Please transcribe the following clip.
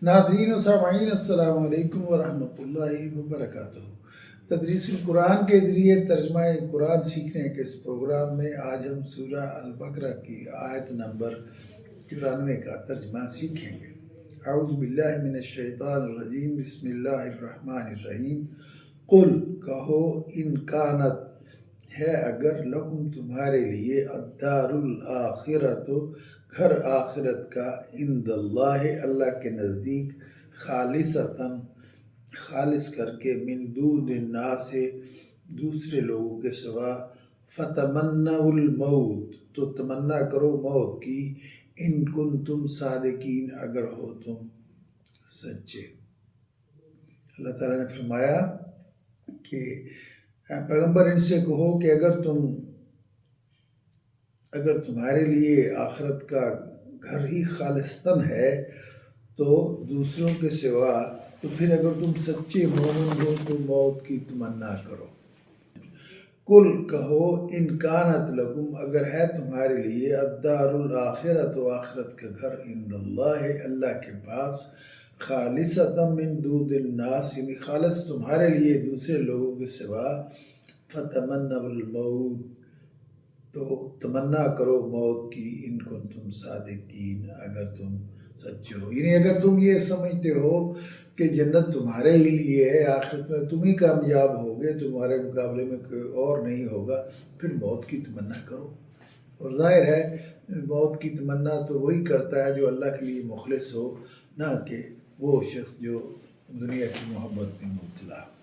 ناظرین و سامعین السلام علیکم ورحمۃ اللہ وبرکاتہ۔ تدریس القرآن کے ذریعے ترجمہ قرآن سیکھنے کے اس پروگرام میں آج ہم سورہ البقرہ کی آیت نمبر 94 کا ترجمہ سیکھیں گے۔ اعوذ باللہ من الشیطان الرجیم، بسم اللہ الرحمن الرحیم۔ قل کہو، ان کانت ہے اگر، لکم تمہارے لیے، الدار الآخرۃ گھر آخرت کا، عند اللہ اللہ کے نزدیک، خالصتاً خالص کر کے، من دون الناس دوسرے لوگوں کے سوا، فتمنوا الموت تو تمنا کرو موت کی، ان کنتم صادقین اگر ہو تم سچے۔ اللہ تعالیٰ نے فرمایا کہ پیغمبر ان سے کہو کہ اگر تمہارے لیے آخرت کا گھر ہی خالصتاً ہے تو دوسروں کے سوا، تو پھر اگر تم سچے مومن ہو تو موت کی تمنا کرو۔ کل کہو، ان کانت لکم اگر ہے تمہارے لیے، الدار الآخرۃ آخرت کا گھر، عند اللہ اللہ کے پاس، خالصتاً من دون الناس یعنی خالص تمہارے لیے دوسرے لوگوں کے سوا، فتمنوا الموت تو تمنا کرو موت کی، ان کنتم صادقین اگر تم سچے ہو۔ یعنی اگر تم یہ سمجھتے ہو کہ جنت تمہارے ہی لیے ہے، آخرت میں تم ہی کامیاب ہوگے، تمہارے مقابلے میں کوئی اور نہیں ہوگا، پھر موت کی تمنا کرو۔ اور ظاہر ہے موت کی تمنا تو وہی کرتا ہے جو اللہ کے لیے مخلص ہو، نہ کہ وہ شخص جو دنیا کی محبت میں مبتلا ہو۔